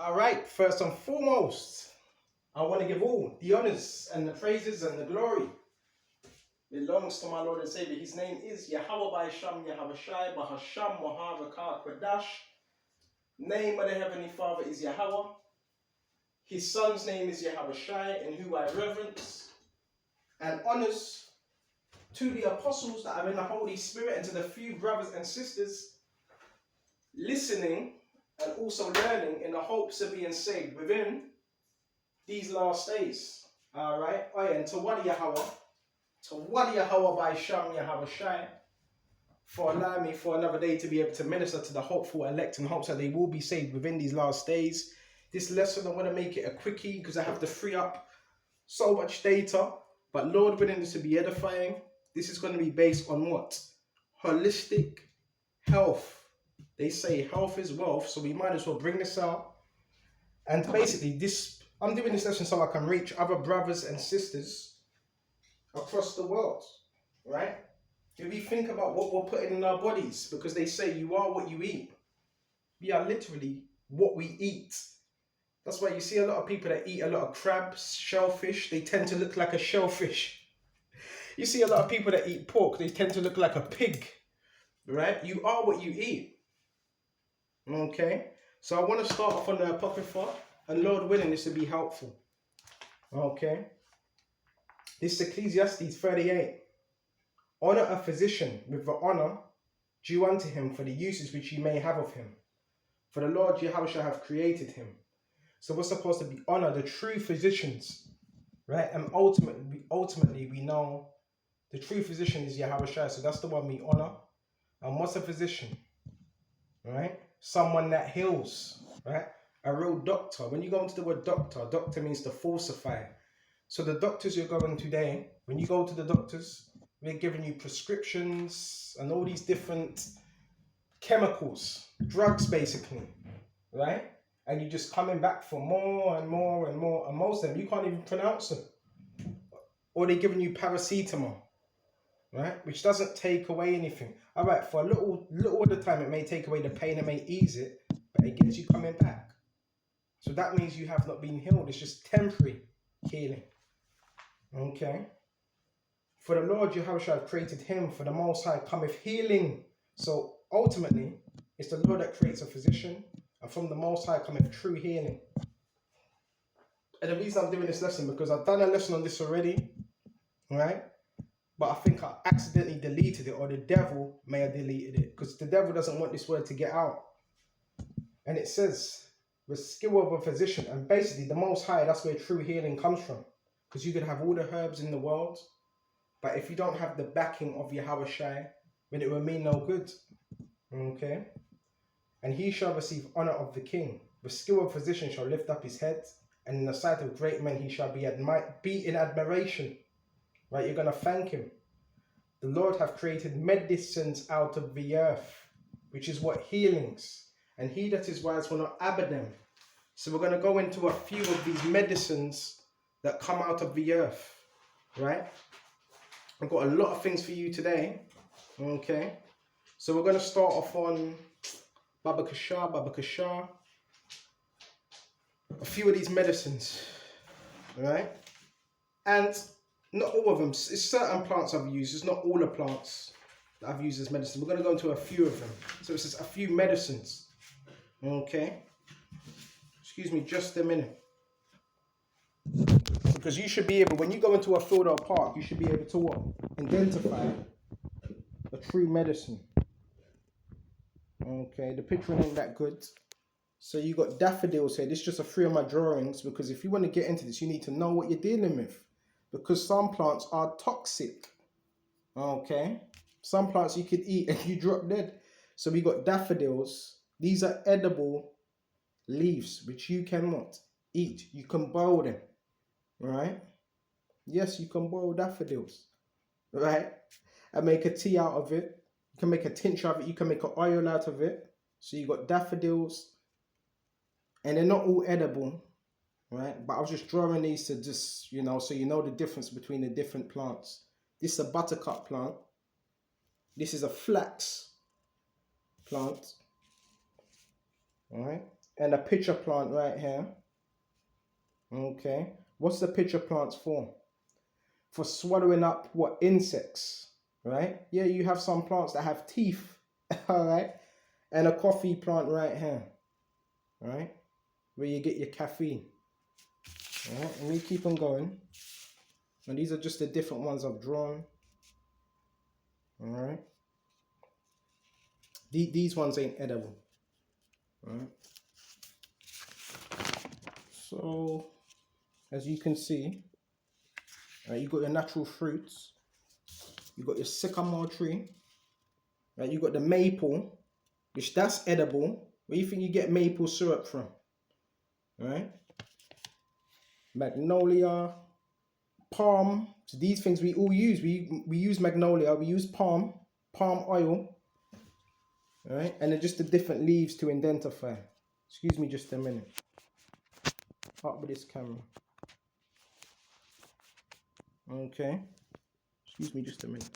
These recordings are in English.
All right, first and foremost, I want to give all the honors and the praises and the glory belongs to my Lord and Savior. His name is Yahweh by Sham Yahweh Shai Bahasham Mahavakar Kwadash. Name of the Heavenly Father is Yahweh. His Son's name is Yahweh Shai, in who I reverence and honors to the apostles that are in the Holy Spirit and to the few brothers and sisters listening and also learning in the hopes of being saved within these last days. Alright? Oh yeah, and to Wadi Yahweh by Sham Yahweh Shai, for allowing me for another day to be able to minister to the hopeful elect in hopes that they will be saved within these last days. This lesson, I want to make it a quickie because I have to free up so much data. But Lord willing, this to be edifying. This is going to be based on what? Holistic health. They say health is wealth, so we might as well bring this out. And basically, I'm doing this lesson so I can reach other brothers and sisters across the world, right? If we think about what we're putting in our bodies, because they say you are what you eat. We are literally what we eat. That's why you see a lot of people that eat a lot of crabs, shellfish, they tend to look like a shellfish. You see a lot of people that eat pork, they tend to look like a pig, right? You are what you eat. Okay? So I want to start off on the Apocrypha, and Lord willing, this will be helpful. Okay? This is Ecclesiastes 38. Honor a physician with the honor due unto him for the uses which you may have of him. For the Lord Yahweh shall have created him. So we're supposed to be honor the true physicians, right? And ultimately we know the true physician is Yahweh Shai, so that's the one we honor. And what's a physician, right? Someone that heals, right? A real doctor. When you go into the word doctor means to falsify. So the doctors you're going today, when you go to the doctors, we're giving you prescriptions and all these different chemicals, drugs basically, right? And you're just coming back for more and more and more. And most of them, you can't even pronounce them. Or they're giving you paracetamol, right? Which doesn't take away anything. All right, for a little of the time, it may take away the pain, it may ease it, but it gets you coming back. So that means you have not been healed. It's just temporary healing. Okay? For the Lord Jehovah shall have created him, for the Most High cometh healing. So ultimately, it's the Lord that creates a physician, and from the Most High cometh true healing. And the reason I'm doing this lesson, because I've done a lesson on this already, right? But I think I accidentally deleted it, or the devil may have deleted it, because the devil doesn't want this word to get out. And it says, the skill of a physician, and basically the Most High, that's where true healing comes from. Because you could have all the herbs in the world, but if you don't have the backing of Yahweh Shai, then it will mean no good. Okay? And he shall receive honor of the king. The skilled physician shall lift up his head, and in the sight of great men he shall be in admiration. Right? You're going to thank him. The Lord hath created medicines out of the earth, which is what healings. And he that is wise will not abhor them. So we're going to go into a few of these medicines that come out of the earth. Right? I've got a lot of things for you today. Okay? So we're going to start off on Babakashah. A few of these medicines. Right? And not all of them. It's certain plants I've used. It's not all the plants that I've used as medicine. We're going to go into a few of them. So it's just a few medicines. Okay? Excuse me just a minute. Because you should be able, when you go into a field or a park, you should be able to what? Identify a true medicine. Okay, the picture ain't that good. So you got daffodils here. This is just a few of my drawings, because if you want to get into this, you need to know what you're dealing with. Because some plants are toxic. Okay? Some plants you could eat and you drop dead. So we got daffodils. These are edible leaves, which you can what? Eat. You can boil them. Right? Yes, you can boil daffodils. Right? And make a tea out of it. You can make a tincture of it. You can make an oil out of it. So you got daffodils. And they're not all edible. Right? But I was just drawing these to just, so you know the difference between the different plants. This is a buttercup plant. This is a flax plant. Alright? and a pitcher plant right here. Okay. What's the pitcher plants for? For swallowing up what? Insects, right? Yeah, you have some plants that have teeth, all right? And a coffee plant right here, right? Where you get your caffeine. All right, and we keep on going. And these are just the different ones I've drawn. All right. These ones ain't edible. All right. So, as you can see, right, you got your natural fruits. You got your sycamore tree. Right, you got the maple, which that's edible. Where do you think you get maple syrup from? All right. Magnolia, palm. So these things we all use. We use magnolia. We use palm oil. All right, and then just the different leaves to identify. Excuse me, just a minute. Up with this camera. Okay. Excuse me, just a minute.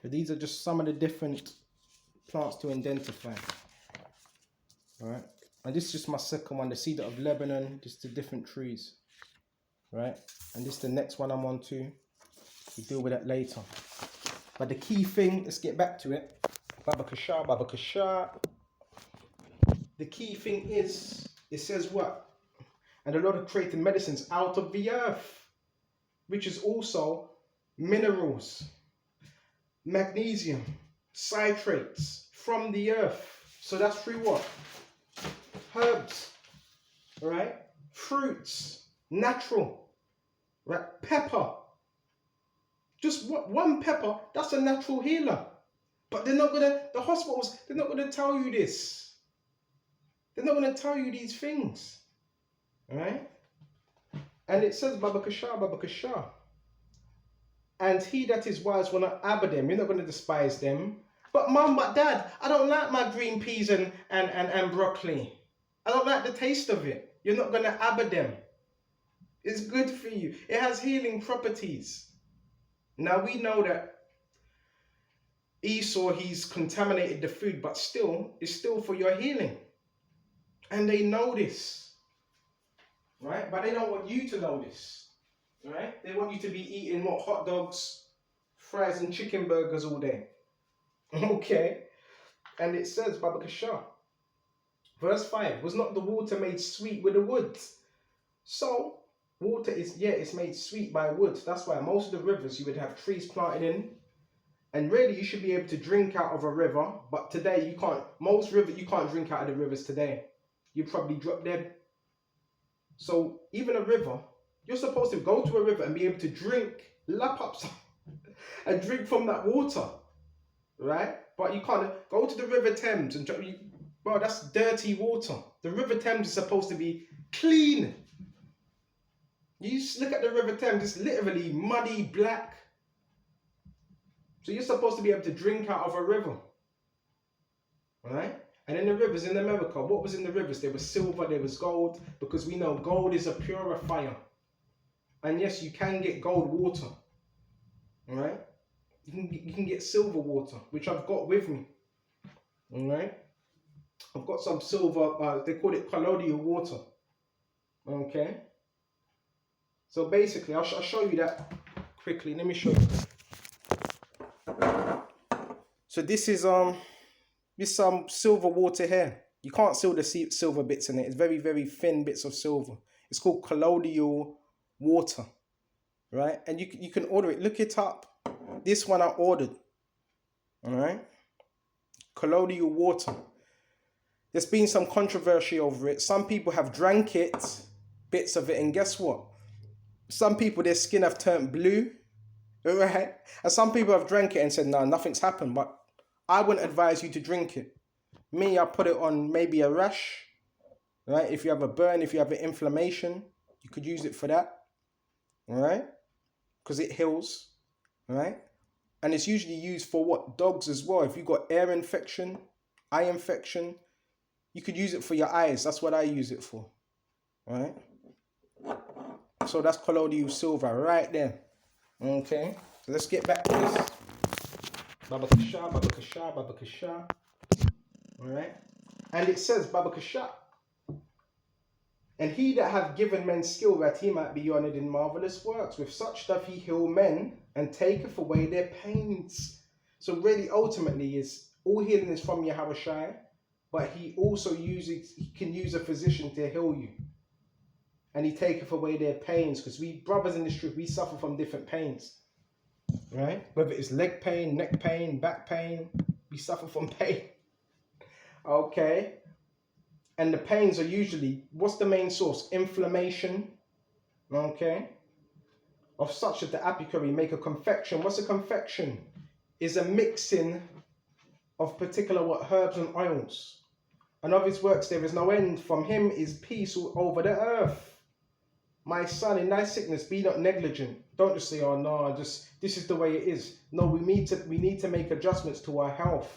So these are just some of the different plants to identify. All right, and this is just my second one, the cedar of Lebanon. Just the different trees. Right, and this is the next one I'm on to. We'll deal with that later. But the key thing, let's get back to it. Baba Kasha, Baba Kasha. The key thing is, it says what? And the Lord had created medicines out of the earth, which is also minerals, magnesium, citrates from the earth. So that's through what? Herbs, right? Fruits, natural, right? Pepper. Just one pepper, that's a natural healer. But they're not gonna, the hospitals, they're not gonna tell you this. They're not gonna tell you these things. Alright? And it says Baba Kasha, Baba Kasha. And he that is wise will not abhor them. You're not gonna despise them. But mum, but dad, I don't like my green peas and broccoli. I don't like the taste of it. You're not gonna abhor them. It's good for you. It has healing properties. Now we know that Esau, he's contaminated the food, but still, it's still for your healing. And they know this, right? But they don't want you to know this, right? They want you to be eating what? Hot dogs, fries, and chicken burgers all day. Okay? And it says, Baba Kasha, verse 5, was not the water made sweet with the wood? So, water is, yeah, it's made sweet by wood. That's why most of the rivers you would have trees planted in. And really, you should be able to drink out of a river. But today, you can't. Most rivers, you can't drink out of the rivers today. You probably drop dead. So, even a river, you're supposed to go to a river and be able to drink, lap up some, and drink from that water. Right? But you can't go to the River Thames and drink. Well, that's dirty water. The River Thames is supposed to be clean. You just look at the River Thames, it's literally muddy, black. So you're supposed to be able to drink out of a river. Right? And in the rivers in America, what was in the rivers? There was silver, there was gold, because we know gold is a purifier. And yes, you can get gold water. Alright? You can get silver water, which I've got with me. Alright? I've got some silver, they call it colloidal water. Okay? So basically, I'll show you that quickly. Let me show you. So this is some silver water here. You can't see the silver bits in it. It's very, very thin bits of silver. It's called colloidal water, right? And you can order it. Look it up. This one I ordered. All right. Colloidal water. There's been some controversy over it. Some people have drank it, bits of it, and guess what? Some people, their skin have turned blue, right? And some people have drank it and said, no, nothing's happened. But I wouldn't advise you to drink it. Me, I put it on maybe a rash, right? If you have a burn, if you have an inflammation, you could use it for that, all right? Because it heals, all right? And it's usually used for what? Dogs as well. If you've got ear infection, eye infection, you could use it for your eyes. That's what I use it for, all right? So that's colloidal silver right there, okay? So let's get back to this. Babakasha, Babakasha, Babakasha. Alright? And it says Babakasha. And he that hath given men skill that he might be honoured in marvellous works, with such doth he heal men and taketh away their pains. So really, ultimately, is all healing is from Yahushua, but he also he can use a physician to heal you. And he taketh away their pains, because we brothers in this truth, we suffer from different pains. Right? Whether it's leg pain, neck pain, back pain, we suffer from pain. Okay? And the pains are usually, what's the main source? Inflammation. Okay? Of such that the apothecary make a confection. What's a confection? Is a mixing of particular herbs and oils. And of his works there is no end. From him is peace all over the earth. My son, in thy sickness be not negligent. Don't just say, oh no, this is the way it is. No, we need to make adjustments to our health.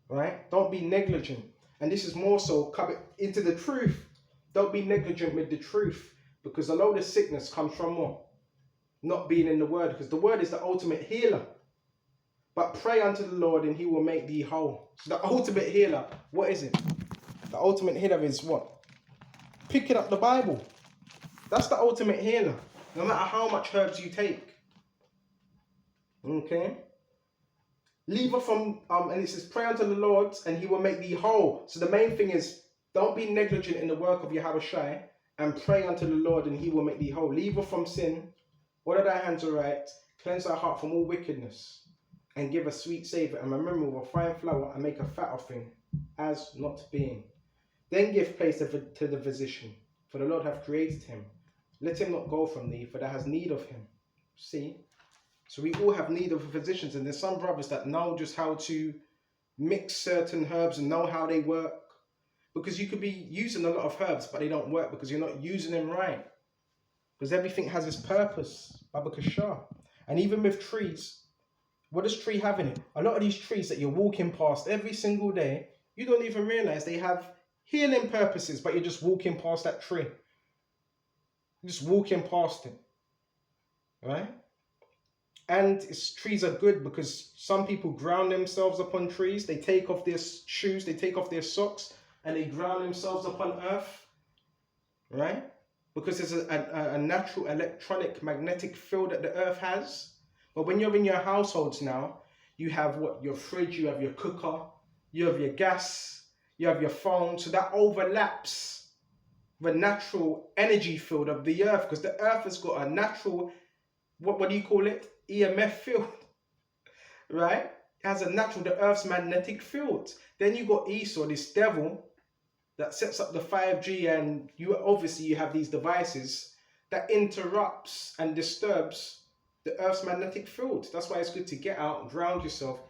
Right? Don't be negligent. And this is more so coming into the truth. Don't be negligent with the truth. Because a load of sickness comes from what? Not being in the word. Because the word is the ultimate healer. But pray unto the Lord and he will make thee whole. So the ultimate healer, what is it? The ultimate healer is what? Picking up the Bible. That's the ultimate healer. No matter how much herbs you take. Okay? Leave off from, and it says, pray unto the Lord and he will make thee whole. So the main thing is, don't be negligent in the work of Yahushua and pray unto the Lord and he will make thee whole. Leave off from sin. Order thy hands aright. Cleanse thy heart from all wickedness. And give a sweet savour and a memory of a fine flour and make a fat offering as not being. Then give place to the physician, for the Lord hath created him. Let him not go from thee, for thou hast need of him. See? So we all have need of physicians, and there's some brothers that know just how to mix certain herbs and know how they work. Because you could be using a lot of herbs, but they don't work because you're not using them right. Because everything has its purpose. Babakasha. And even with trees, what does tree have in it? A lot of these trees that you're walking past every single day, you don't even realize they have healing purposes, but you're just walking past that tree. You're just walking past it. Right? And trees are good because some people ground themselves upon trees. They take off their shoes, they take off their socks, and they ground themselves upon earth. Right? Because there's a natural electronic magnetic field that the earth has. But when you're in your households now, you have what? Your fridge, you have your cooker, you have your gas, you have your phone. So that overlaps the natural energy field of the earth, because the earth has got a natural, what do you call it? EMF field, right? It has a natural, the earth's magnetic field. Then you got Esau, this devil, that sets up the 5G, and you have these devices that interrupts and disturbs the earth's magnetic field. That's why it's good to get out, ground yourself,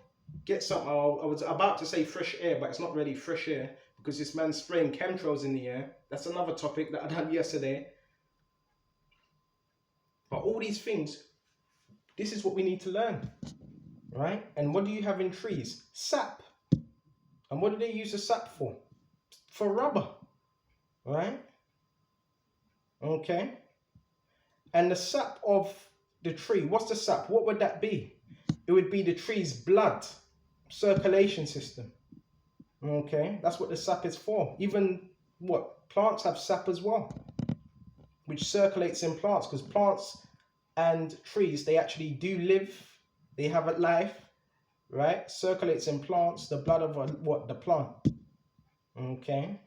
get some, I was about to say fresh air, but it's not really fresh air because this man's spraying chemtrails in the air. That's another topic that I done yesterday. But all these things, this is what we need to learn, right? And what do you have in trees? Sap. And what do they use the sap for? For rubber, right? Okay. And the sap of the tree, what's the sap? What would that be? It would be the tree's blood circulation system. Okay, that's what the sap is for. Even what? Plants have sap as well, which circulates in plants, because plants and trees, they actually do live, they have a life, right? Circulates in plants, the blood of what? The plant. Okay,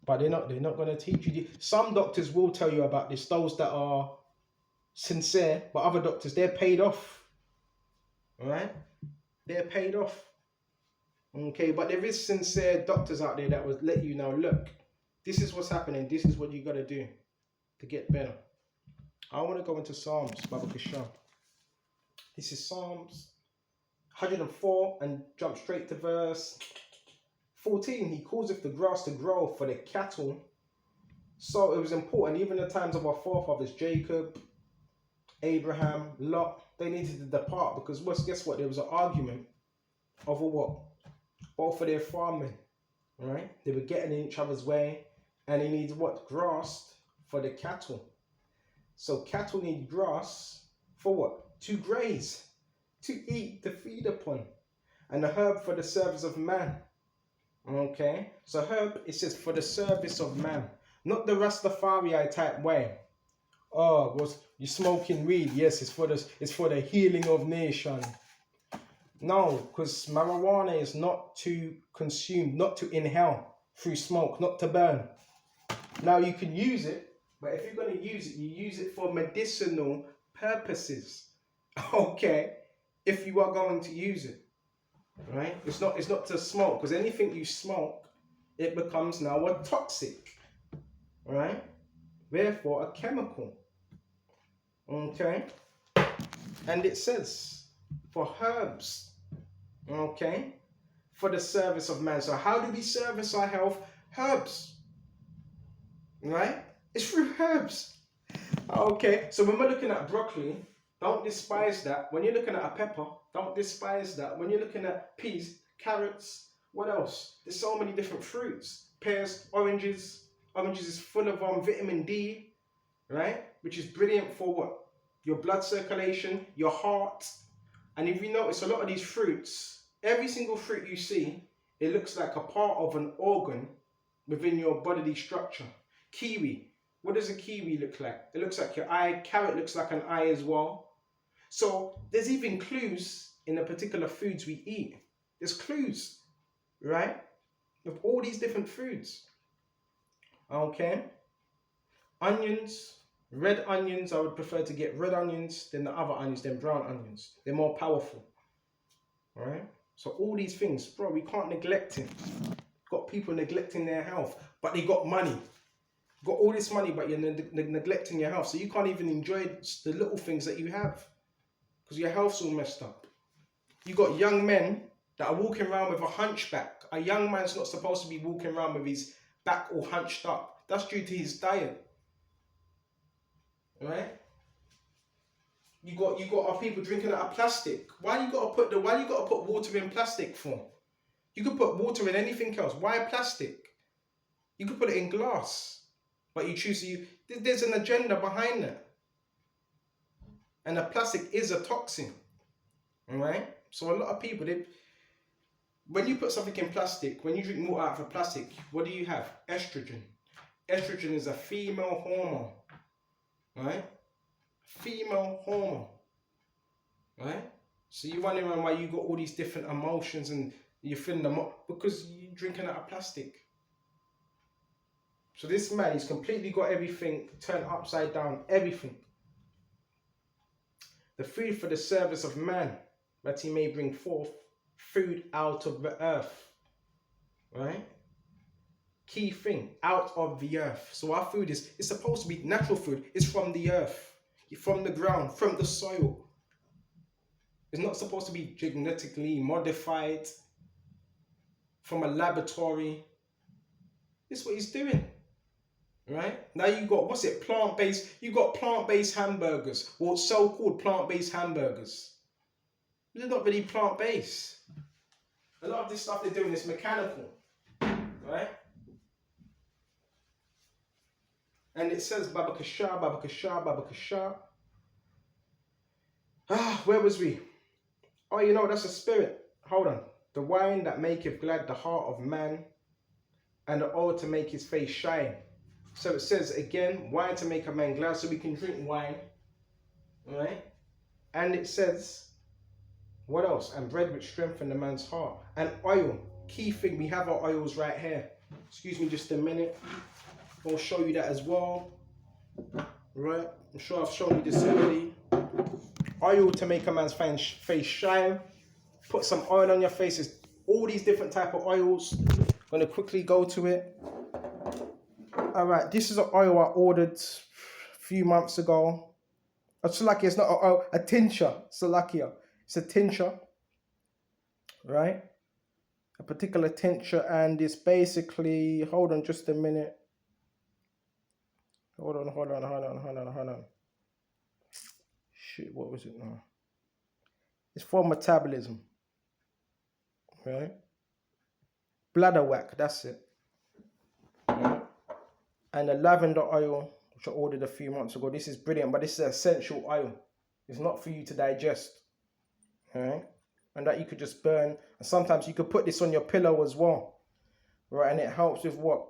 but they're not going to teach you. Some doctors will tell you about this, those that are sincere, but other doctors, they're paid off. All right, they're paid off. Okay, but there is sincere doctors out there that would let you know, look, this is what's happening, this is what you got to do to get better. I want to go into Psalms, Babakasha. This is Psalms 104 and jump straight to verse 14. He causeth the grass to grow for the cattle. So it was important, even in the times of our forefathers, Jacob, Abraham, Lot, they needed to depart because guess what? There was an argument over what? Both of their farming, right? They were getting in each other's way, and they needed what? Grass for the cattle. So cattle need grass for what? To graze, to eat, to feed upon. And a herb for the service of man. Okay? So herb, it says for the service of man. Not the Rastafari type way. Oh, was you smoking weed? Yes, it's for the healing of nation. No, because marijuana is not to consume, not to inhale through smoke, not to burn. Now you can use it, but if you're going to use it, you use it for medicinal purposes. Okay, if you are going to use it, right? It's not to smoke, because anything you smoke, it becomes now a toxic, right? Therefore, a chemical. Okay, and it says for herbs. Okay, for the service of man. So how do we service our health? Herbs, right? It's through herbs. Okay, so when we're looking at broccoli, don't despise that. When you're looking at a pepper, don't despise that. When you're looking at peas, carrots, what else? There's so many different fruits. Pears, oranges. Oranges is full of vitamin D, right? Which is brilliant for what? Your blood circulation, your heart. And if you notice, a lot of these fruits, every single fruit you see, it looks like a part of an organ within your bodily structure. Kiwi. What does a kiwi look like? It looks like your eye. Carrot looks like an eye as well. So there's even clues in the particular foods we eat. There's clues, right? Of all these different foods. Okay. Onions. Red onions, I would prefer to get red onions than the other onions, than brown onions. They're more powerful. All right? So all these things, bro, we can't neglect it. Got people neglecting their health, but they got money. Got all this money, but you're neglecting your health. So you can't even enjoy the little things that you have because your health's all messed up. You got young men that are walking around with a hunchback. A young man's not supposed to be walking around with his back all hunched up. That's due to his diet. Right? You got our people drinking out of plastic. Why you gotta put water in plastic for? You could put water in anything else. Why plastic? You could put it in glass. But you choose to there's an agenda behind that. And the plastic is a toxin. Alright? So a lot of people, when you put something in plastic, when you drink water out of a plastic, what do you have? Estrogen. Estrogen is a female hormone. Right? Female hormone. Right? So you're wondering why you got all these different emotions and you're feeling them up because you're drinking out of plastic. So this man, he's completely got everything turned upside down. Everything. The food for the service of man, that he may bring forth food out of the earth. Right? Key thing, out of the earth. So our food it's supposed to be natural food. It's from the earth, from the ground, from the soil. It's not supposed to be genetically modified from a laboratory. This is what he's doing. Right? Now you got, plant-based, you got plant-based hamburgers, or so-called plant-based hamburgers. They're not really plant-based. A lot of this stuff they're doing is mechanical. Right? And it says Babakasha, Babakasha, Babakasha. Where was we? Oh, you know, that's a spirit. Hold on. The wine that maketh glad the heart of man, and the oil to make his face shine. So it says again, wine to make a man glad, so we can drink wine. Right? And it says, what else? And bread which strengthen the man's heart. And oil. Key thing, we have our oils right here. Excuse me just a minute. I'll show you that as well. Right? I'm sure I've shown you this already. Oil to make a man's face shine. Put some oil on your faces. All these different type of oils. I'm going to quickly go to it. Alright, this is an oil I ordered a few months ago. Salakia, it's not an oil, a tincture. Salakia. It's a tincture. Right? A particular tincture, and it's basically, hold on just a minute. Hold on. Shit, what was it now? It's for metabolism. Right? Bladder whack, that's it. Right? And the lavender oil, which I ordered a few months ago. This is brilliant, but this is essential oil. It's not for you to digest. right? And that you could just burn. And sometimes you could put this on your pillow as well, right? And it helps with what?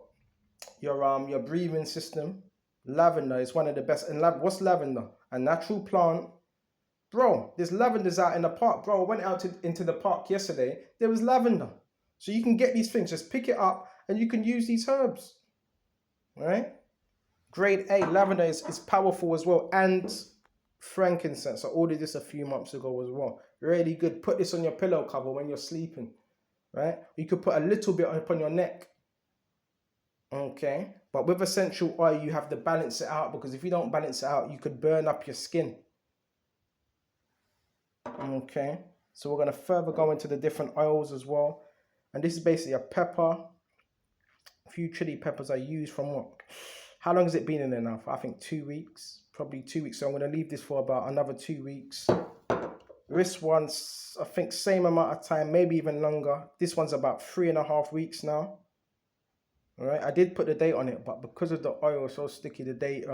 Your breathing system. Lavender is one of the best. And what's lavender? A natural plant. Bro, there's lavenders out in the park. Bro, I went out into the park yesterday. There was lavender. So you can get these things. Just pick it up and you can use these herbs. Right? Grade A. Lavender is powerful as well. And frankincense. I ordered this a few months ago as well. Really good. Put this on your pillow cover when you're sleeping. Right? You could put a little bit upon your neck. Okay? But with essential oil, you have to balance it out, because if you don't balance it out, you could burn up your skin. Okay, so we're going to further go into the different oils as well. And this is basically a pepper. A few chili peppers I use from what? How long has it been in there now? I think 2 weeks. Probably 2 weeks. So I'm going to leave this for about another 2 weeks. This one's, I think, same amount of time, maybe even longer. This one's about 3.5 weeks now. All right, I did put the date on it, but because of the oil so sticky, the date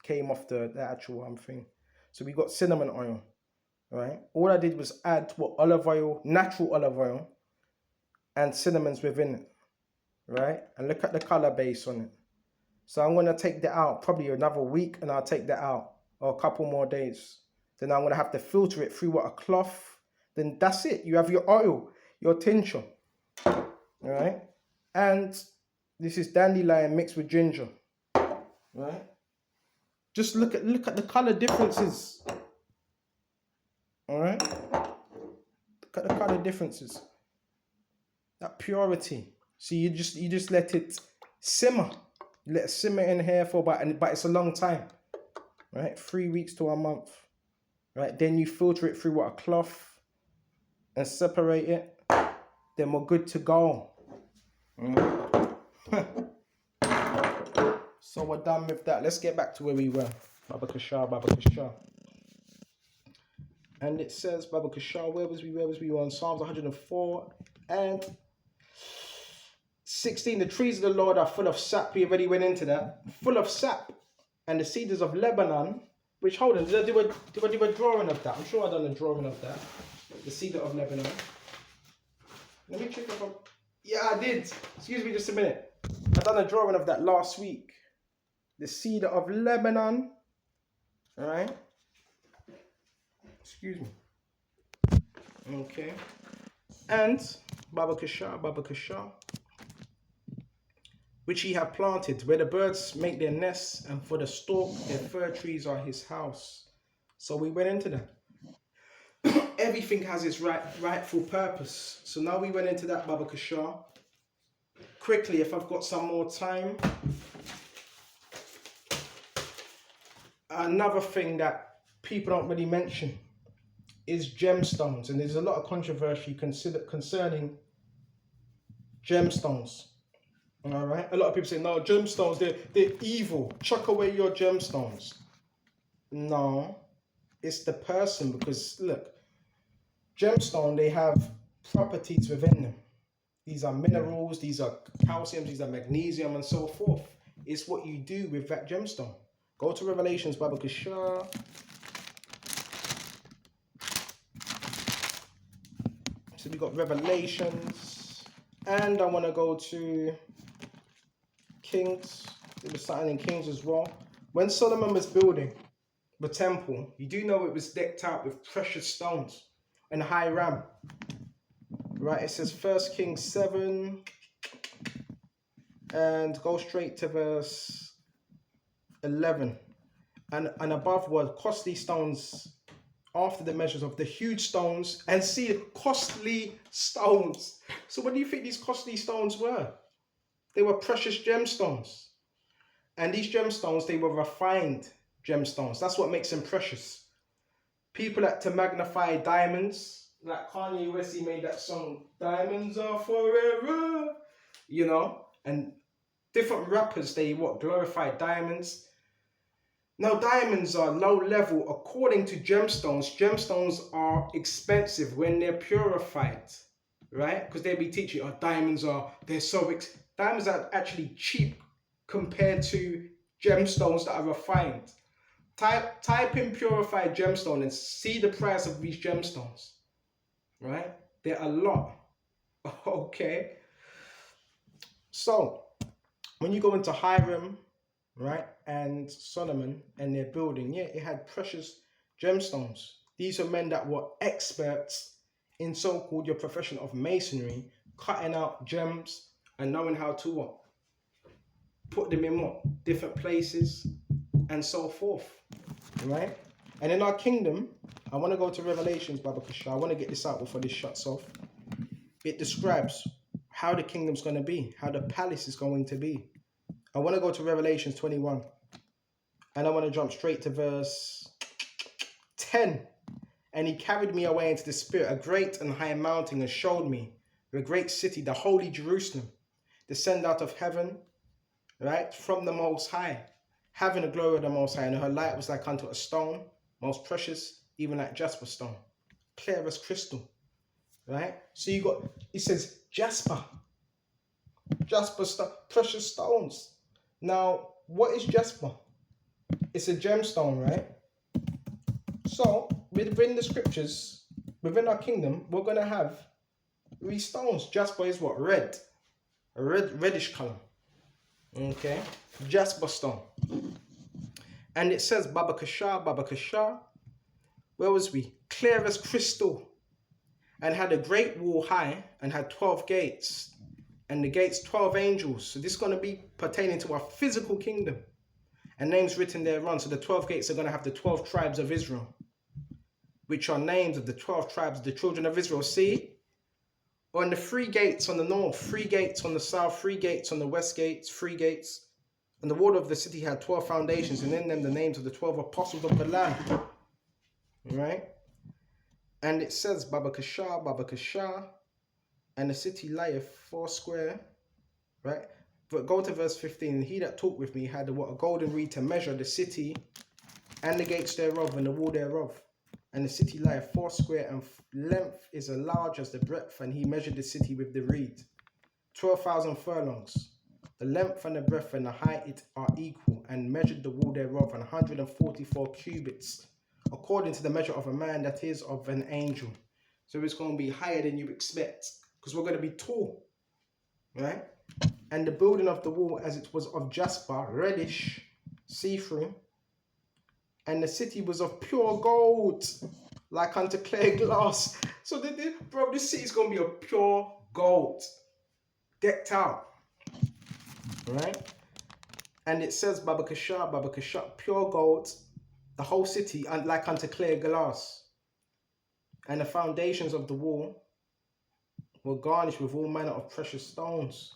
came off the actual thing. So we got cinnamon oil. Right, all I did was add olive oil, natural olive oil, and cinnamons within it. Right, and look at the color base on it. So I'm going to take that out probably another week, and I'll take that out, or a couple more days. Then I'm going to have to filter it through a cloth. Then that's it. You have your oil, your tincture. All right, and this is dandelion mixed with ginger. Right, just look at the color differences. All right, look at the color differences. That purity. So you just let it simmer. You let it simmer in here for but it's a long time, right? 3 weeks to a month, right? Then you filter it through a cloth and separate it. Then we're good to go. So we're done with that. Let's get back to where we were. Baba Kasha. And it says, Baba Kasha, where was we? We were on Psalms 104 and 16. The trees of the Lord are full of sap. We already went into that. Full of sap. And the cedars of Lebanon, which, hold on, did I do a drawing of that? I'm sure I done a drawing of that. The cedar of Lebanon. Let me check if I... Yeah, I did. Excuse me just a minute. I done a drawing of that last week. The cedar of Lebanon. All right. Excuse me. Okay. And Baba Kasha, which he had planted, where the birds make their nests, and for the stork, their fir trees are his house. So we went into that. Everything has its rightful purpose. So now we went into that, Baba Kasha. Quickly, if I've got some more time. Another thing that people don't really mention is gemstones, and there's a lot of controversy concerning gemstones. All right, a lot of people say no, gemstones they're evil. Chuck away your gemstones. No, it's the person, because look, gemstone, they have properties within them. These are minerals, these are calcium, these are magnesium, and so forth. It's what you do with that gemstone. Go to Revelations, Baba Kasha. So we got Revelations, and I want to go to Kings. There was something in Kings as well. When Solomon was building the temple, you do know it was decked out with precious stones and high ram. Right, it says 1 Kings 7, and go straight to verse 11. And above were costly stones after the measures of the huge stones, and see costly stones. So what do you think these costly stones were? They were precious gemstones. And these gemstones, they were refined gemstones. That's what makes them precious. People like to magnify diamonds. Like Kanye West, he made that song, Diamonds Are Forever. You know, and different rappers, they glorify diamonds. Now, diamonds are low level. According to gemstones, gemstones are expensive when they're purified, right? Because they'll be teaching, diamonds are actually cheap compared to gemstones that are refined. Type in purified gemstone and see the price of these gemstones. right? There are a lot. Okay. So when you go into Hiram, right, and Solomon and their building, yeah, it had precious gemstones. These are men that were experts in so-called your profession of masonry, cutting out gems and knowing how to what? Put them in what? Different places and so forth, right? And in our kingdom, I want to go to Revelations, Baba Kasha. I want to get this out before this shuts off. It describes how the kingdom's going to be, how the palace is going to be. I want to go to Revelations 21. And I want to jump straight to verse 10. And he carried me away into the spirit, a great and high mountain, and showed me the great city, the holy Jerusalem, descend out of heaven, right, from the Most High, having the glory of the Most High. And her light was like unto a stone, most precious, even like jasper stone, clear as crystal, right? So you got, it says jasper stone, precious stones. Now, what is jasper? It's a gemstone, right? So, within the scriptures, within our kingdom, we're going to have these stones. Jasper is what? Red. A reddish color. Okay? Jasper stone. And it says, Baba Kasha. Where was we? Clear as crystal. And had a great wall high and had 12 gates. And the gates, 12 angels. So this is going to be pertaining to our physical kingdom. And names written thereon. So the 12 gates are going to have the 12 tribes of Israel, which are names of the 12 tribes of the children of Israel. See? On the 3 gates on the north, 3 gates on the south, 3 gates on the west gates, 3 gates. And the wall of the city had 12 foundations, and in them the names of the 12 apostles of the Lamb. Right? And it says, Baba Kasha, and the city lieth 4 square. Right? But go to verse 15. He that talked with me had a golden reed to measure the city and the gates thereof and the wall thereof. And the city lieth 4 square, and length is as large as the breadth. And he measured the city with the reed, 12,000 furlongs. The length and the breadth and the height are equal, and measured the wall thereof 144 cubits, according to the measure of a man, that is of an angel. So it's going to be higher than you expect, because we're going to be tall, right? And the building of the wall, as it was of jasper, reddish, see-through. And the city was of pure gold, like unto clear glass. So, bro, this city is going to be of pure gold, decked out, right? And it says, Baba Kasha, pure gold, the whole city, like unto clear glass. And the foundations of the wall were garnished with all manner of precious stones.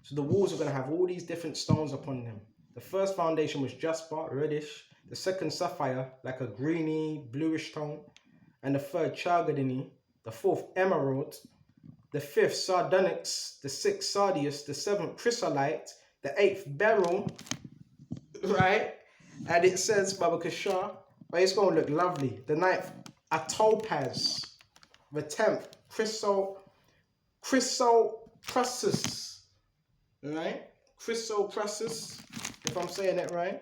So the walls are going to have all these different stones upon them. The first foundation was jasper, reddish. The second sapphire, like a greeny, bluish tone. And the third chalcedony. The fourth emerald. The fifth sardonyx. The sixth sardius. The seventh chrysolite. The eighth beryl. Right? And it says, Baba Kasha, but it's going to look lovely. The ninth, a topaz. The 10th, chrysoprasus. Right? Chrysoprasus, if I'm saying it right.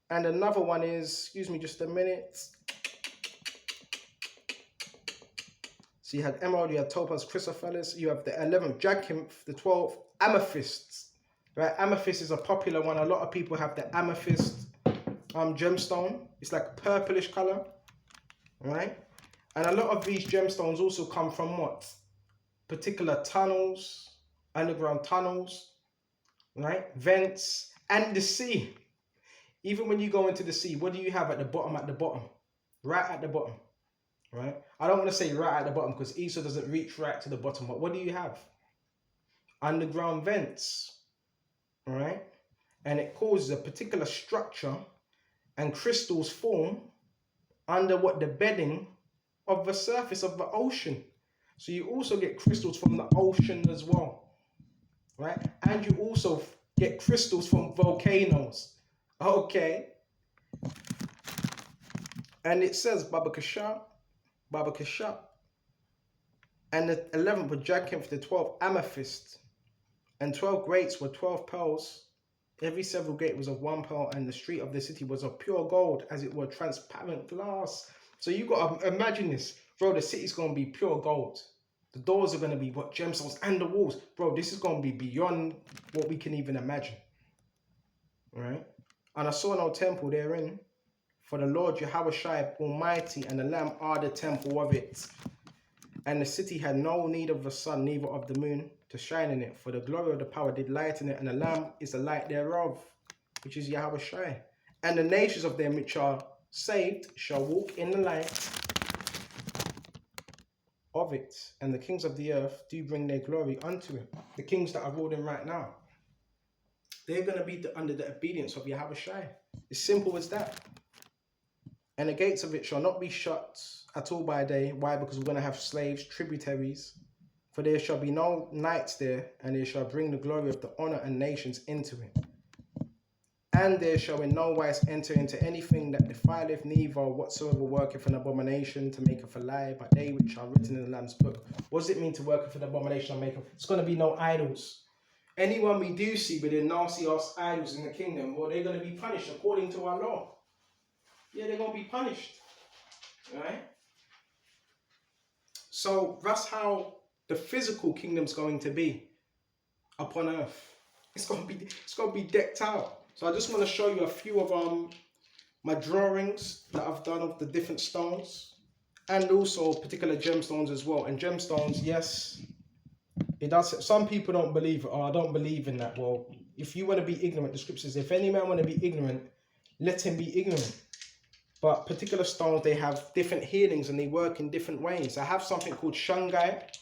And another one is, excuse me just a minute. So you had emerald, you had topaz, chrysoprase, you have the 11th jacinth, the 12th amethysts. Right? Amethyst is a popular one. A lot of people have the amethyst gemstone. It's like purplish color. Right? And a lot of these gemstones also come from what? Particular tunnels, underground tunnels, right? Vents, and the sea. Even when you go into the sea, what do you have at the bottom? Right at the bottom, right? I don't want to say right at the bottom because Esau doesn't reach right to the bottom, but what do you have? Underground vents, right? And it causes a particular structure, and crystals form under what? The bedding of the surface of the ocean. So you also get crystals from the ocean as well, right? And you also get crystals from volcanoes. Okay. And it says, Baba Kasha. And the 11th were jacinth, the 12th amethyst. And 12 gates were 12 pearls. Every several gate was of 1 pearl, and the street of the city was of pure gold, as it were transparent glass. So you got to imagine this. Bro, the city's going to be pure gold. The doors are going to be what gemstones and the walls. Bro, this is going to be beyond what we can even imagine. Right? And I saw no temple therein. For the Lord Yahweh Almighty and the Lamb are the temple of it. And the city had no need of the sun, neither of the moon, to shine in it. For the glory of the power did lighten it, and the Lamb is the light thereof, which is Yahweh Shai. And the nations of them which are saved shall walk in the light of it. And the kings of the earth do bring their glory unto it. The kings that are ruling right now, they're going to be under the obedience of Yahweh Shai. It's simple as that. And the gates of it shall not be shut at all by day. Why? Because we're going to have slaves, tributaries. For there shall be no nights there, and they shall bring the glory of the honor and nations into it. And there shall in no wise enter into anything that defileth, neither whatsoever worketh an abomination to make a lie, but they which are written in the Lamb's book. What does it mean to work for an abomination or make a? It's going to be no idols. Anyone we do see with their nasty ass idols in the kingdom, well, they're going to be punished according to our law. Yeah, they're going to be punished. Right? So that's how the physical kingdom's going to be upon earth. It's going to be decked out. So I just want to show you a few of my drawings that I've done of the different stones, and also particular gemstones as well. And gemstones, yes, it does. Some people don't believe it. Oh, I don't believe in that. Well, if you want to be ignorant, the scripture says, if any man want to be ignorant, let him be ignorant. But particular stones, they have different healings and they work in different ways. I have something called shungite.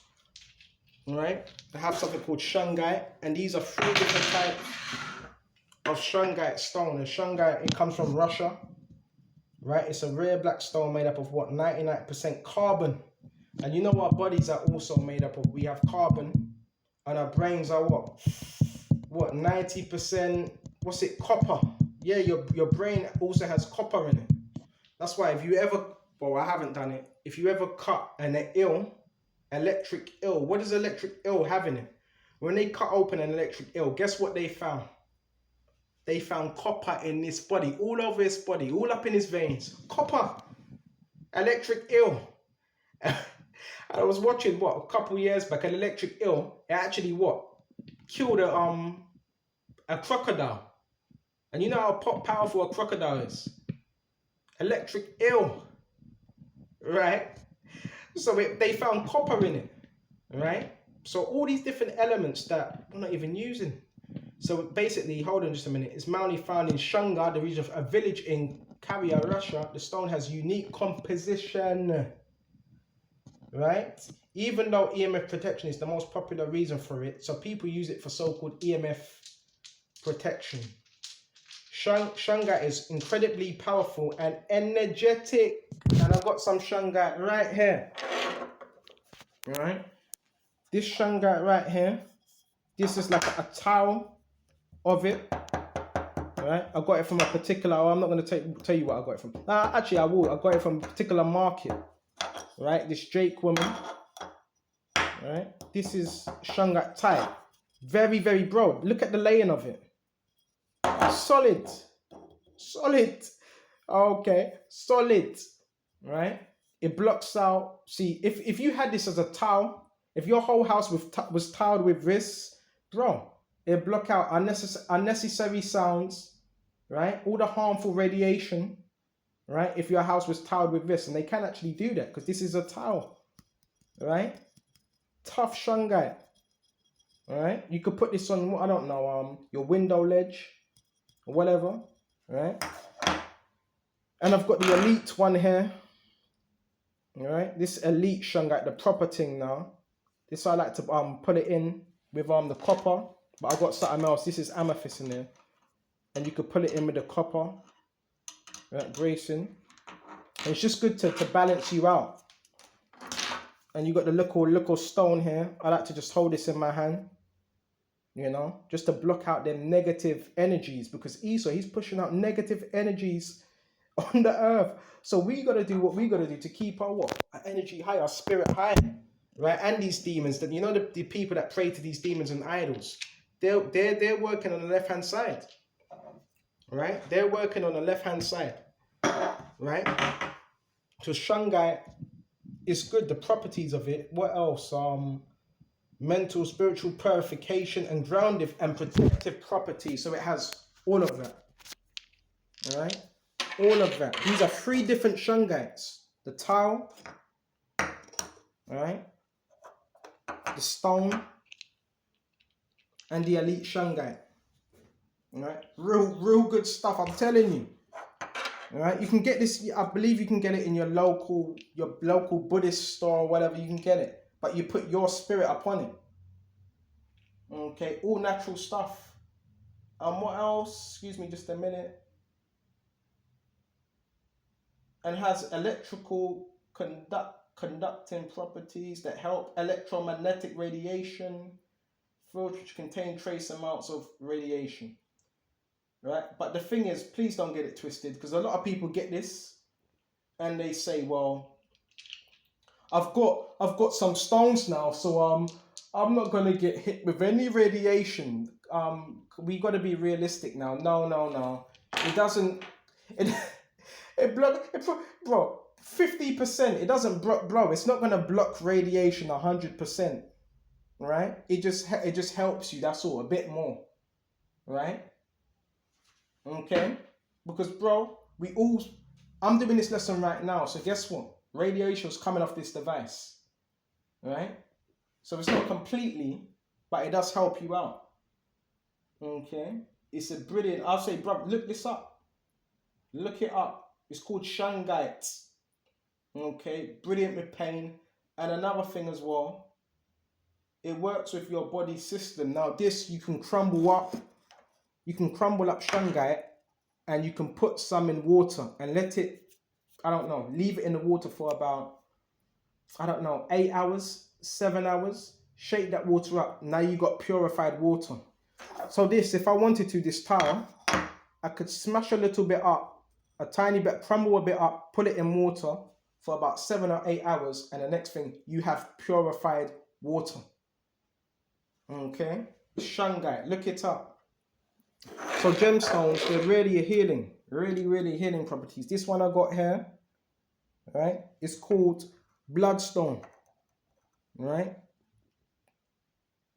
Right? I have something called shungite, and these are 3 different types of shungite stone. And shungite, it comes from Russia. Right? It's a rare black stone made up of what? 99% carbon. And you know our bodies are also made up of, we have carbon, and our brains are what? What, 90%, what's it, copper. Yeah, your brain also has copper in it. That's why if you ever, well, I haven't done it. If you ever cut an electric eel, what does electric eel have in it? When they cut open an electric eel, guess what they found? They found copper in his body, all over his body, all up in his veins. Copper. Electric eel. I was watching, what, a couple years back, an electric eel. It actually, what? Killed a crocodile. And you know how powerful a crocodile is? Electric eel. Right? So they found copper in it. Right? So all these different elements that we're not even using. So basically, hold on just a minute. It's mainly found in Shunga, the region of a village in Karya, Russia. The stone has unique composition. Right? Even though EMF protection is the most popular reason for it, so people use it for so-called EMF protection. Shungite is incredibly powerful and energetic. And I've got some shungite right here. Right? This shungite right here, this is like a towel of it. Right? I got it from a particular, I'm not going to tell you what I got it from. Actually, I will. I got it from a particular market. Right? This Drake woman. Right? This is shungite type. Very, very broad. Look at the laying of it. Solid. Okay. Solid. Right? It blocks out. See, if you had this as a towel, if your whole house was tiled with this, bro, it block out unnecessary sounds, right? All the harmful radiation, right? If your house was tiled with this, and they can actually do that because this is a towel, right? Tough shungite, all right? You could put this on, I don't know, your window ledge or whatever, right? And I've got the elite one here, all right? This elite shungite, the proper thing now. This I like to put it in with the copper, but I've got something else. This is amethyst in there, and you could put it in with the copper, right? Bracing. And it's just good to balance you out. And you got the little stone here. I like to just hold this in my hand, you know, just to block out them negative energies, because Esau, he's pushing out negative energies on the earth. So we got to do what we got to do to keep our what? Our energy high, our spirit high, right? And these demons, that, you know, the people that pray to these demons and idols, they're working on the left hand side, right? They're working on the left hand side, right? So shungite it's good. The properties of it. What else? Mental, spiritual purification and grounding and protective properties. So it has all of that. All right, all of that. These are 3 different shungites. The tile, all right, the stone, and the elite shungite. All right, real good stuff. I'm telling you. All right, you can get this. I believe you can get it in your local Buddhist store or whatever. You can get it, but you put your spirit upon it. Okay, all natural stuff. What else? Excuse me, just a minute. And has electrical conducting properties that help electromagnetic radiation, which contain trace amounts of radiation. Right? But the thing is, please don't get it twisted, because a lot of people get this and they say, well, I've got some stones now, so I'm not gonna get hit with any radiation. We gotta be realistic now. No. It doesn't bro, 50%, it doesn't blow. It's not gonna block radiation 100%. Right? It just helps you, that's all, a bit more. Right? Okay? Because bro, I'm doing this lesson right now, so guess what? Radiation is coming off this device. Right? So it's not completely, but it does help you out. Okay? It's a brilliant, I'll say, bro, look this up. Look it up. It's called shungite. Okay? Brilliant with pain. And another thing as well, it works with your body system. Now this, you can crumble up shungite, and you can put some in water and let it, leave it in the water for about, 8 hours, 7 hours. Shake that water up. Now you got purified water. So this, if I wanted to, this tile, I could smash a little bit up, a tiny bit, crumble a bit up, put it in water for about 7 or 8 hours, and the next thing, you have purified water. Okay? Shungite, look it up. So gemstones, they're really healing. Really healing properties. This one I got here, right? It's called bloodstone, right?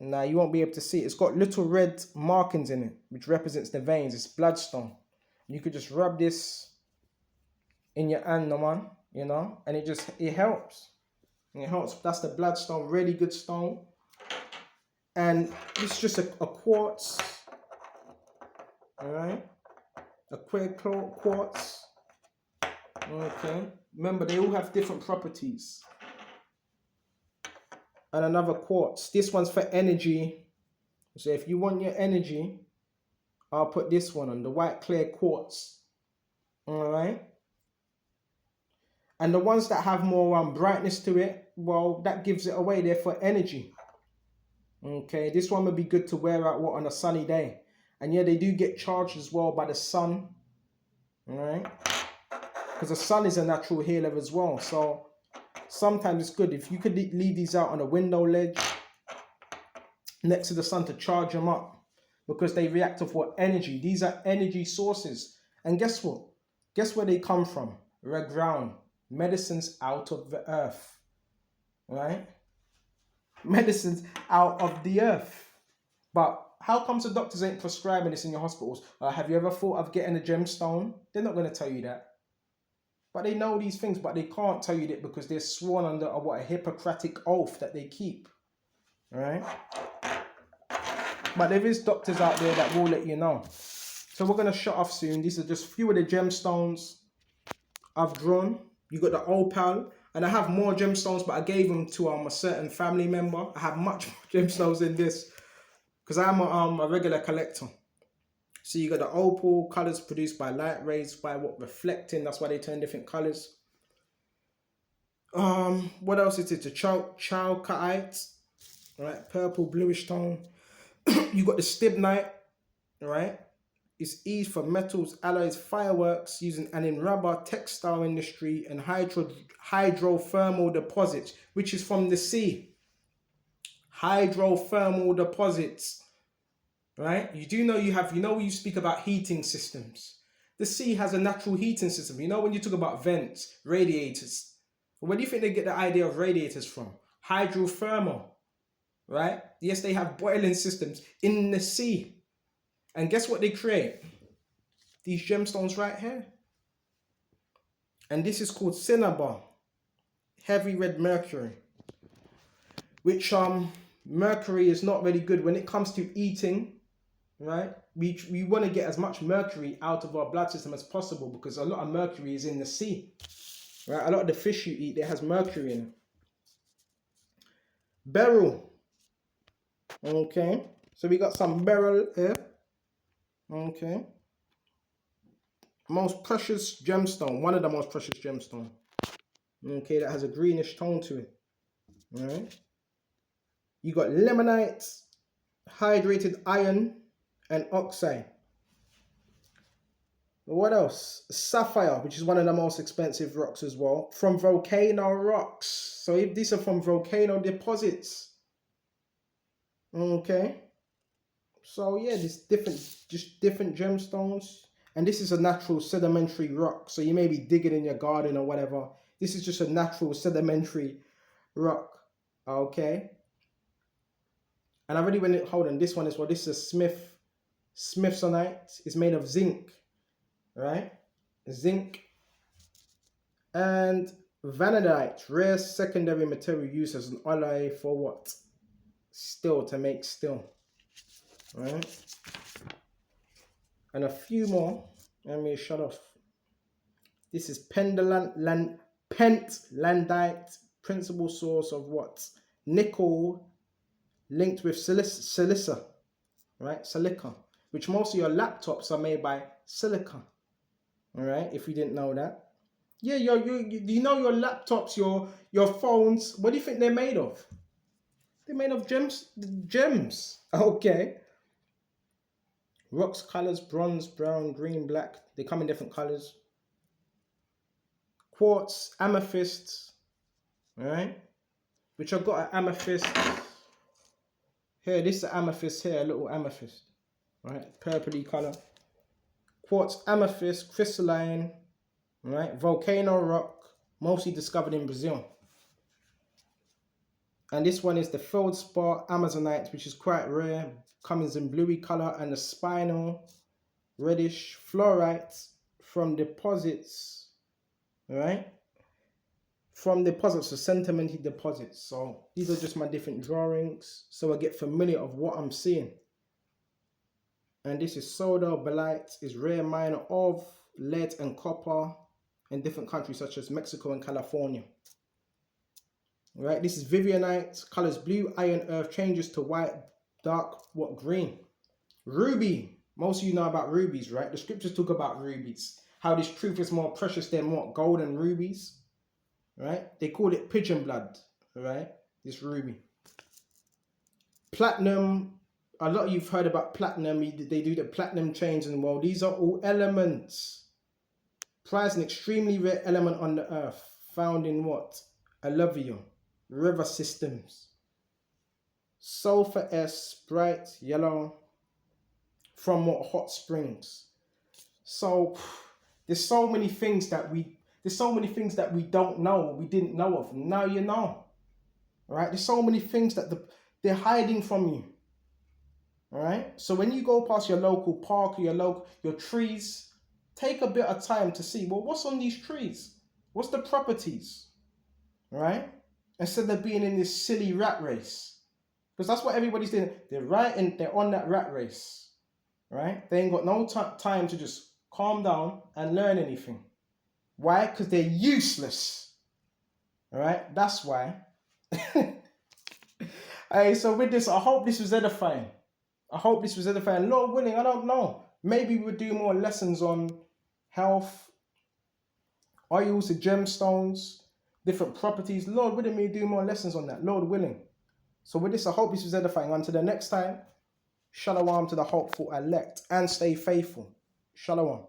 Now you won't be able to see it. It's got little red markings in it, which represents the veins. It's bloodstone. You could just rub this in your hand, man, and it helps. It helps. That's the bloodstone, really good stone. And it's just a quartz. All right, a clear quartz. Okay, remember they all have different properties. And another quartz. This one's for energy. So if you want your energy, I'll put this one on, the white clear quartz. All right. And the ones that have more brightness to it, well, that gives it away there for energy. Okay, this one would be good to wear out on a sunny day. And yeah, they do get charged as well by the sun. All right. Because the sun is a natural healer as well. So sometimes it's good if you could leave these out on a window ledge next to the sun to charge them up, because they react with what? Energy. These are energy sources. And guess what? Guess where they come from? Red ground. Medicines out of the earth. Right? Medicines out of the earth. But how comes the doctors ain't prescribing this in your hospitals? Have you ever thought of getting a gemstone? They're not going to tell you that. But they know these things, but they can't tell you that because they're sworn under a Hippocratic oath that they keep. Right? But there is doctors out there that will let you know. So we're going to shut off soon. These are just a few of the gemstones I've drawn. You got the opal. And I have more gemstones, but I gave them to a certain family member. I have much more gemstones in this because I'm a regular collector. So you got the opal, colors produced by light rays, by what? Reflecting. That's why they turn different colors. What else is it? The chalkite, right? Purple, bluish tone. You got the stibnite, right? It's used for metals, alloys, fireworks, and in rubber, textile industry, and hydrothermal deposits, which is from the sea. Hydrothermal deposits, right? You do know when you speak about heating systems. The sea has a natural heating system. You know when you talk about vents, radiators, Where do you think they get the idea of radiators from? Hydrothermal, right? Yes, they have boiling systems in the sea. And guess what they create? These gemstones right here. And this is called cinnabar, heavy red mercury. Which mercury is not really good when it comes to eating, right? We want to get as much mercury out of our blood system as possible because a lot of mercury is in the sea, right? A lot of the fish you eat, there has mercury in it. Beryl, okay. So we got some beryl here, okay. Most precious gemstone, one of the most precious gemstone, okay, that has a greenish tone to it, all right. You got limonite, hydrated iron, and oxide. What else? Sapphire, which is one of the most expensive rocks as well, from volcano rocks. So if these are from volcano deposits, okay. So yeah, there's just different gemstones, and this is a natural sedimentary rock. So you may be digging in your garden or whatever. This is just a natural sedimentary rock, okay. And I really went, hold on, this one as well. This is a Smithsonite. It's made of zinc, right? Zinc and vanadite, rare secondary material used as an alloy for what? Steel, to make steel, right? And a few more. Let me shut off. This is pentlandite, principal source of what? Nickel linked with silica, right? Silica, which most of your laptops are made by silica, all right? If you didn't know that. Yeah, you know your laptops, your phones, what do you think they're made of? They're made of gems, okay. Rocks colors, bronze, brown, green, black. They come in different colors. Quartz, amethyst, all right? Which I've got an amethyst. Here, this is an amethyst here, a little amethyst, right? Purpley color. Quartz, amethyst, crystalline, right? Volcano rock, mostly discovered in Brazil. And this one is the feldspar amazonite, which is quite rare, comes in bluey color, and the spinal reddish fluorite from deposits, right? From deposits, so sedimentary deposits. So these are just my different drawings, so I get familiar of what I'm seeing. And this is soda belite, is rare mine of lead and copper in different countries such as Mexico and California. Right, this is vivianite, colors blue, iron, earth, changes to white, dark, what, green. Ruby, most of you know about rubies, right? The scriptures talk about rubies, how this truth is more precious than what, gold and rubies, right? They call it pigeon blood, right? This ruby. Platinum, a lot of you've heard about platinum. They do the platinum chains in the world. These are all elements. Prized an extremely rare element on the earth, found in what? Alluvial river systems. Sulfur S, bright yellow, from what? Hot springs. So there's so many things that we don't know, we didn't know of. Now you know. Right? There's so many things that they're hiding from you. All right? So when you go past your local park or your trees, take a bit of time to see, well, what's on these trees? What's the properties? All right? Instead of being in this silly rat race. Because that's what everybody's doing. They're on that rat race. Right? They ain't got no time to just calm down and learn anything. Why? Because they're useless. All right? That's why. Hey, so with this, I hope this was edifying. Lord willing, I don't know. Maybe we'll do more lessons on health, oils, the gemstones, different properties. Lord willing, we do more lessons on that. Lord willing. So with this, I hope this was edifying. Until the next time, shalom to the hopeful elect and stay faithful. Shalom.